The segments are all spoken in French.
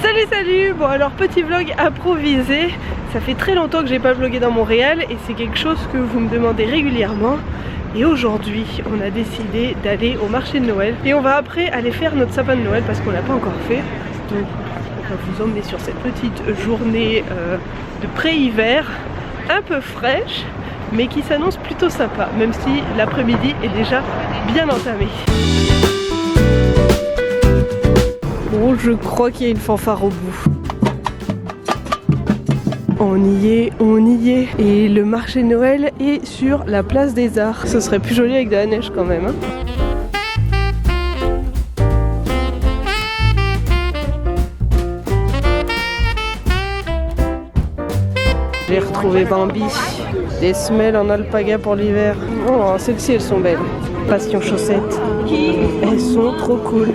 Salut salut. Bon alors petit vlog improvisé. Ça fait très longtemps que j'ai pas vlogué dans Montréal et c'est quelque chose que vous me demandez régulièrement. Et aujourd'hui on a décidé d'aller au marché de Noël. Et on va après aller faire notre sapin de Noël parce qu'on l'a pas encore fait. Donc on va vous emmener sur cette petite journée de pré-hiver un peu fraîche, mais qui s'annonce plutôt sympa, même si l'après-midi est déjà bien entamé. Oh, je crois qu'il y a une fanfare au bout. On y est, on y est. Et le marché de Noël est sur la place des Arts. Ce serait plus joli avec de la neige quand même, hein. J'ai retrouvé Bambi. Des semelles en alpaga pour l'hiver. Oh, celles-ci elles sont belles. Passion chaussettes. Elles sont trop cool.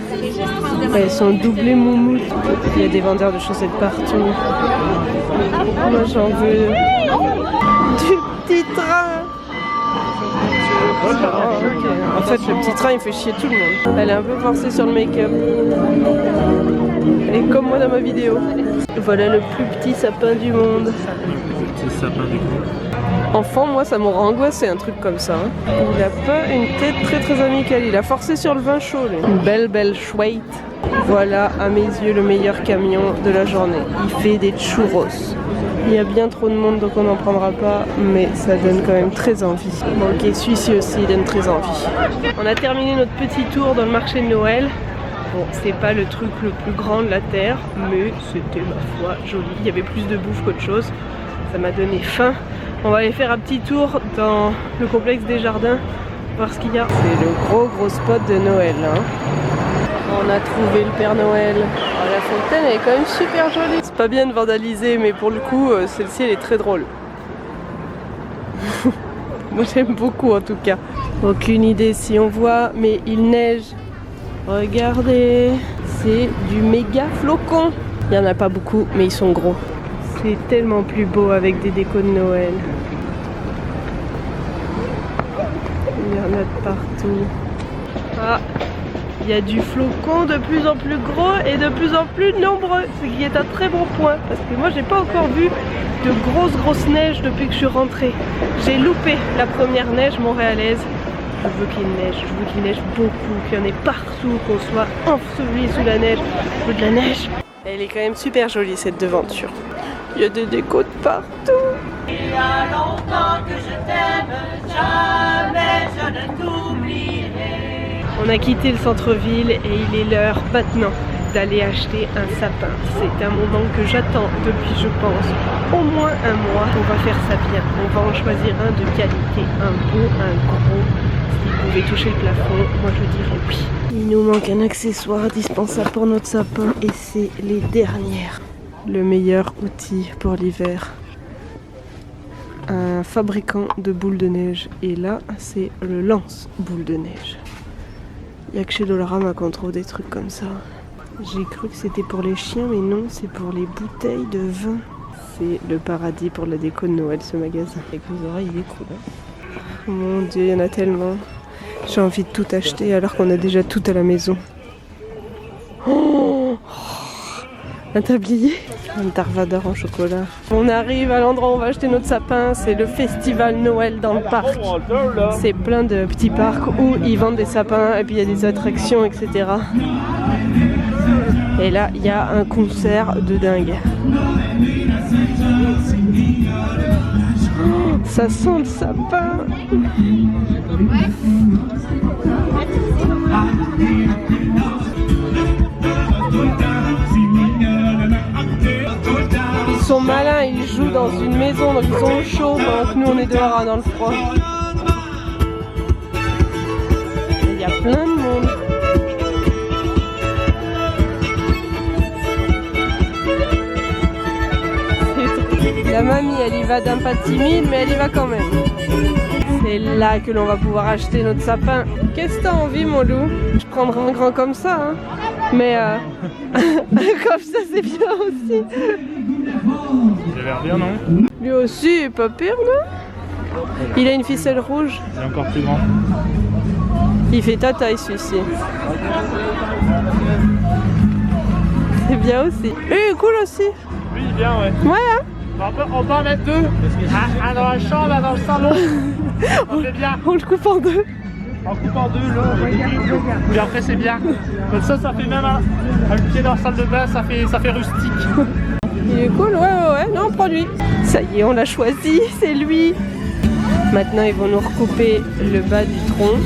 Elles sont doublées moumoutes. Il y a des vendeurs de chaussettes partout. Moi j'en veux du petit train. Oh, okay. En fait le petit train il fait chier tout le monde. Elle est un peu forcée sur le make-up. Et comme moi dans ma vidéo. Voilà le plus petit sapin du monde. Enfant, moi ça m'aurait angoissé un truc comme ça, hein. Il a pas une tête très amicale. Il a forcé sur le vin chaud, lui. Une belle chouette. Voilà à mes yeux le meilleur camion de la journée. Il fait des churros. Il y a bien trop de monde donc on n'en prendra pas, mais ça donne quand même très envie. Bon, ok, celui-ci aussi donne très envie. On a terminé notre petit tour dans le marché de Noël. Bon, c'est pas le truc le plus grand de la terre, mais c'était ma foi joli. Il y avait plus de bouffe qu'autre chose. Ça m'a donné faim. On va aller faire un petit tour dans le complexe des jardins, voir ce qu'il y a. C'est le gros spot de Noël, hein. On a trouvé le Père Noël. Oh, la fontaine elle est quand même super jolie. C'est pas bien de vandaliser, mais pour le coup, celle-ci elle est très drôle. Moi j'aime beaucoup en tout cas. Aucune idée si on voit, mais il neige. Regardez, c'est du méga flocon. Il n'y en a pas beaucoup, mais ils sont gros. C'est tellement plus beau avec des décos de Noël. Il y en a de partout. Ah, il y a du flocon de plus en plus gros et de plus en plus nombreux. Ce qui est un très bon point. Parce que moi, j'ai pas encore vu de grosses neiges depuis que je suis rentrée. J'ai loupé la première neige montréalaise. Je veux qu'il neige, je veux qu'il neige beaucoup, qu'il y en ait partout, qu'on soit enseveli sous la neige. Je veux de la neige. Elle est quand même super jolie cette devanture. Il y a des décos de partout. Il y a longtemps que je t'aime, jamais je ne t'oublierai. On a quitté le centre-ville et il est l'heure maintenant d'aller acheter un sapin. C'est un moment que j'attends depuis, je pense, au moins un mois. On va faire ça bien. On va en choisir un de qualité, un beau, un gros. S'il pouvait toucher le plafond, moi je dirais oui. Il nous manque un accessoire indispensable pour notre sapin et c'est les dernières. Le meilleur outil pour l'hiver. Un fabricant de boules de neige. Et là, c'est le lance-boule de neige. Il n'y a que chez Dollarama qu'on trouve des trucs comme ça. J'ai cru que c'était pour les chiens, mais non, c'est pour les bouteilles de vin. C'est le paradis pour la déco de Noël, ce magasin. Avec vos oreilles, il est cool, hein. Mon Dieu, il y en a tellement. J'ai envie de tout acheter alors qu'on a déjà tout à la maison. Oh, un tablier, un tarvador en chocolat. On arrive à l'endroit où on va acheter notre sapin, c'est le festival Noël dans le parc. C'est plein de petits parcs où ils vendent des sapins et puis il y a des attractions, etc. Et là, il y a un concert de dingue. Oh, ça sent le sapin. Ils sont malins, ils jouent dans une maison, donc ils sont au chaud, pendant que nous on est dehors dans le froid. Il y a plein de monde. La mamie, elle y va d'un pas timide, mais elle y va quand même. C'est là que l'on va pouvoir acheter notre sapin. Qu'est-ce que t'as envie, mon loup? Je prendrai un grand comme ça, hein. Mais comme ça, c'est bien aussi. Il a l'air bien, non? Lui aussi, pas pire, non? Il a une ficelle rouge. Il est encore plus grand. Il fait ta taille, celui-ci. C'est bien aussi. Il est cool aussi. Oui, bien, ouais. Ouais, hein. On peut en mettre deux. Un dans la chambre, un dans le salon. On fait bien. On le coupe en deux. En coupant deux, là, puis après c'est bien. Comme ça fait même un pied dans la salle de bain, ça fait rustique. Il est cool, ouais, non, on produit. Ça y est, on l'a choisi, c'est lui. Maintenant, ils vont nous recouper le bas du tronc.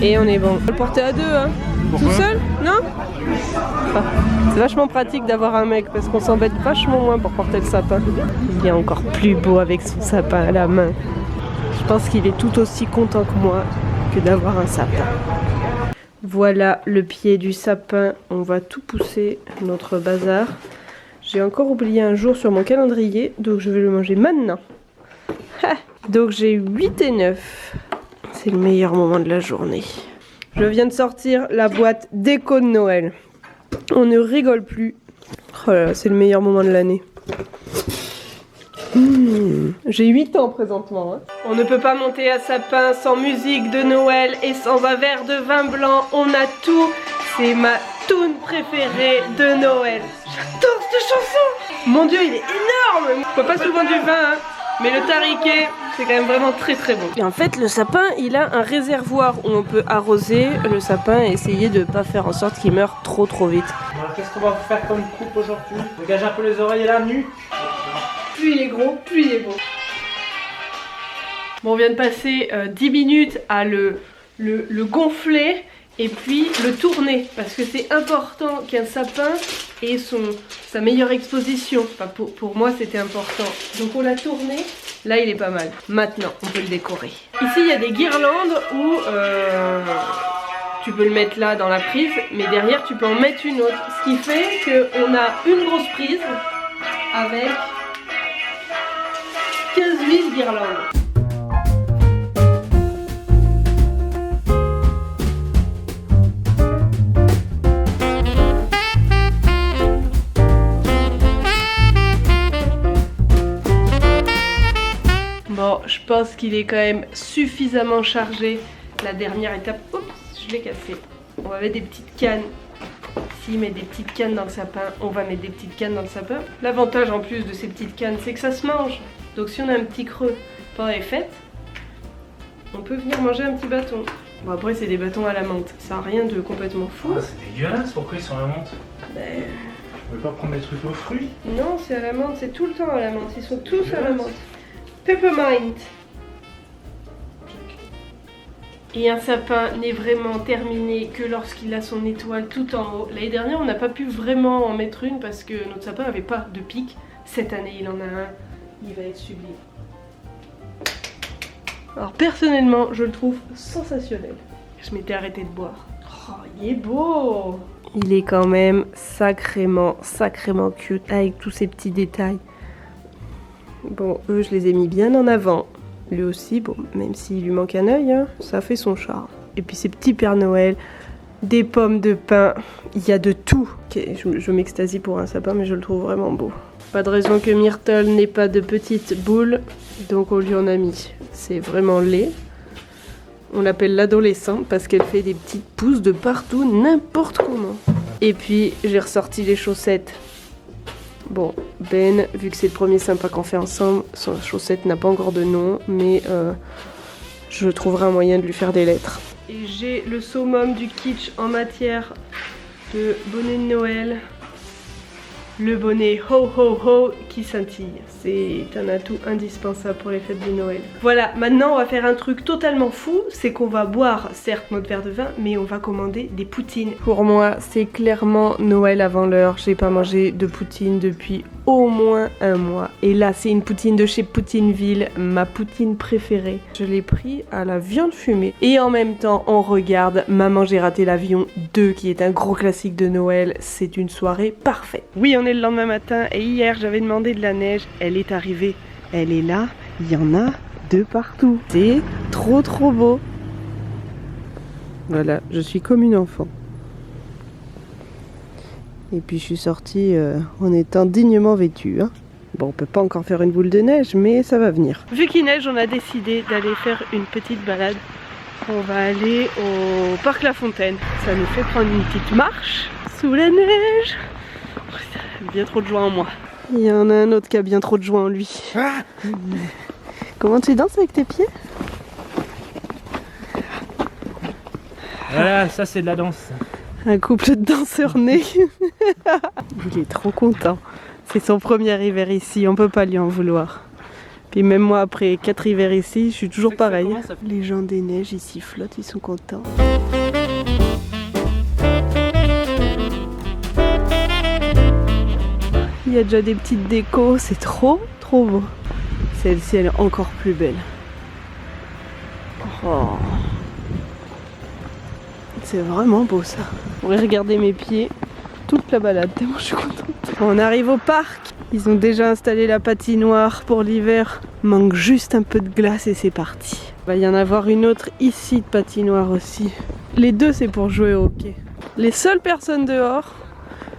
Et on est bon. On peut le porter à deux, hein. Pourquoi? Tout seul? Non? Enfin, c'est vachement pratique d'avoir un mec parce qu'on s'embête vachement moins pour porter le sapin. Il est encore plus beau avec son sapin à la main. Je pense qu'il est tout aussi content que moi que d'avoir un sapin. Voilà le pied du sapin. On va tout pousser, notre bazar. J'ai encore oublié un jour sur mon calendrier, donc je vais le manger maintenant. Ha! Donc j'ai 8 et 9. C'est le meilleur moment de la journée. Je viens de sortir la boîte déco de Noël. On ne rigole plus. Oh là là, c'est le meilleur moment de l'année. J'ai 8 ans présentement. Hein. On ne peut pas monter à sapin sans musique de Noël et sans un verre de vin blanc. On a tout. C'est ma toune préférée de Noël. J'adore cette chanson. Mon Dieu, il est énorme. On boit pas souvent du vin, hein. Mais le tariquet, c'est quand même vraiment très très bon. Et en fait, le sapin, il a un réservoir où on peut arroser le sapin et essayer de pas faire en sorte qu'il meure trop vite. Alors, qu'est-ce qu'on va faire comme coupe aujourd'hui? Dégage un peu les oreilles et la nuque. Plus il est gros, plus il est beau. Bon, on vient de passer 10 minutes à le gonfler et puis le tourner. Parce que c'est important qu'un sapin ait sa meilleure exposition. Enfin, pour moi, c'était important. Donc on l'a tourné. Là, il est pas mal. Maintenant, on peut le décorer. Ici, il y a des guirlandes où tu peux le mettre là dans la prise. Mais derrière, tu peux en mettre une autre. Ce qui fait qu'on a une grosse prise avec 15 000 guirlandes. Bon, je pense qu'il est quand même suffisamment chargé. La dernière étape, oups, je l'ai cassé. On va mettre des petites cannes. S'il met des petites cannes dans le sapin, on va mettre des petites cannes dans le sapin. L'avantage en plus de ces petites cannes, c'est que ça se mange. Donc si on a un petit creux pendant les fêtes, on peut venir manger un petit bâton. Bon, après c'est des bâtons à la menthe, ça n'a rien de complètement fou. Ah, c'est dégueulasse, pourquoi ils sont à la menthe? Ben... On peut pas prendre des trucs aux fruits? Non, c'est à la menthe, c'est tout le temps à la menthe, ils sont tous à la menthe. Peppermint. Et un sapin n'est vraiment terminé que lorsqu'il a son étoile tout en haut. L'année dernière, on n'a pas pu vraiment en mettre une parce que notre sapin n'avait pas de pic. Cette année, il en a un. Il va être sublime. Alors personnellement, je le trouve sensationnel. Je m'étais arrêtée de boire. Oh, il est beau! Il est quand même sacrément cute avec tous ces petits détails. Bon, eux, je les ai mis bien en avant. Lui aussi, bon, même s'il lui manque un œil, hein, ça fait son charme. Et puis ces petits Pères Noël, des pommes de pin, il y a de tout. Okay, je m'extasie pour un sapin, mais je le trouve vraiment beau. Pas de raison que Myrtle n'ait pas de petites boules, donc on lui en a mis. C'est vraiment laid. On l'appelle l'adolescent parce qu'elle fait des petites pousses de partout, n'importe comment. Et puis, j'ai ressorti les chaussettes. Bon, Ben, vu que c'est le premier sympa qu'on fait ensemble, son chaussette n'a pas encore de nom, mais je trouverai un moyen de lui faire des lettres. Et j'ai le summum du kitsch en matière de bonnet de Noël. Le bonnet ho ho ho qui scintille. C'est un atout indispensable pour les fêtes de Noël. Voilà, maintenant on va faire un truc totalement fou, c'est qu'on va boire certes notre verre de vin, mais on va commander des poutines. Pour moi, c'est clairement Noël avant l'heure. J'ai pas mangé de poutine depuis au moins un mois. Et là, c'est une poutine de chez Poutineville, ma poutine préférée. Je l'ai pris à la viande fumée. Et en même temps, on regarde Maman, j'ai raté l'avion 2, qui est un gros classique de Noël. C'est une soirée parfaite. Oui, on est le lendemain matin et hier, j'avais demandé de la neige. Elle est arrivée. Elle est là. Il y en a de partout. C'est trop beau. Voilà, je suis comme une enfant. Et puis je suis sortie en étant dignement vêtue. Hein. Bon, on peut pas encore faire une boule de neige, mais ça va venir. Vu qu'il neige, on a décidé d'aller faire une petite balade On va aller au parc La Fontaine. Ça nous fait prendre une petite marche sous la neige. Bien trop de joie en moi. Il y en a un autre qui a bien trop de joie en lui. Ah, Comment tu danses avec tes pieds? voilà, ça c'est de la danse. Un couple de danseurs nés. Il est trop content. C'est son premier hiver ici, on peut pas lui en vouloir. Puis même moi, après 4 hivers ici, je suis toujours pareil. Les gens des neiges ici flottent, ils sont contents. Il y a déjà des petites décos, c'est trop beau. Celle-ci, elle est encore plus belle. Oh. C'est vraiment beau ça. Je pourrais regarder mes pieds toute la balade, tellement je suis contente. On arrive au parc. Ils ont déjà installé la patinoire pour l'hiver. Manque juste un peu de glace et c'est parti. Il va y en avoir une autre ici de patinoire aussi. Les deux, c'est pour jouer au hockey. Les seules personnes dehors,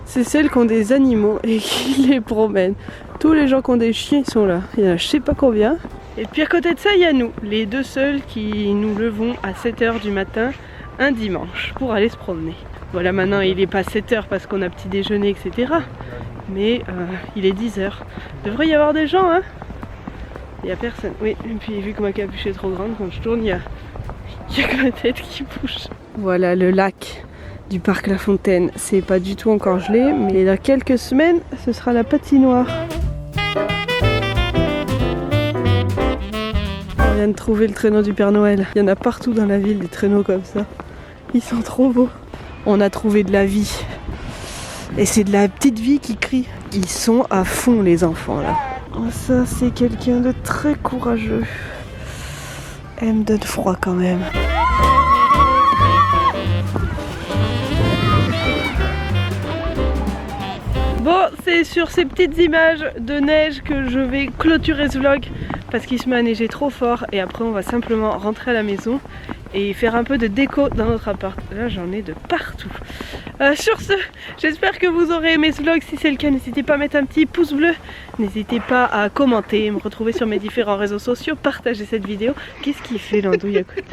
c'est celles qui ont des animaux et qui les promènent. Tous les gens qui ont des chiens, ils sont là. Il y en a je sais pas combien. Et puis à côté de ça, il y a nous, les deux seuls qui nous levons à 7 h du matin un dimanche pour aller se promener. Voilà, maintenant il est pas 7 h parce qu'on a petit déjeuner, etc. Mais il est 10 h. Il devrait y avoir des gens, hein. Il n'y a personne. Oui, et puis vu que ma capuche est trop grande, quand je tourne, il y a que ma tête qui bouge. Voilà le lac du parc La Fontaine. C'est pas du tout encore gelé, mais dans quelques semaines, ce sera la patinoire. On vient de trouver le traîneau du Père Noël. Il y en a partout dans la ville des traîneaux comme ça. Ils sont trop beaux. On a trouvé de la vie. Et c'est de la petite vie qui crie. Ils sont à fond les enfants là. Oh, ça c'est quelqu'un de très courageux. Elle me donne froid quand même. Bon, c'est sur ces petites images de neige que je vais clôturer ce vlog parce qu'il se met à neiger trop fort et après on va simplement rentrer à la maison et faire un peu de déco dans notre appart. Là j'en ai de partout. Sur ce, j'espère que vous aurez aimé ce vlog. Si c'est le cas, n'hésitez pas à mettre un petit pouce bleu. N'hésitez pas à commenter, me retrouver sur mes différents réseaux sociaux, partager cette vidéo. Qu'est-ce qu'il fait l'andouille à côté?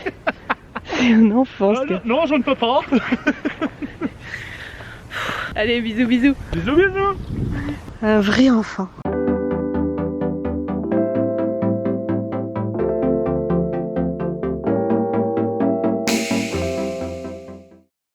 C'est un enfant ce gars. Non, je ne peux pas. Allez, bisous bisous. Bisous, bisous. Un vrai enfant.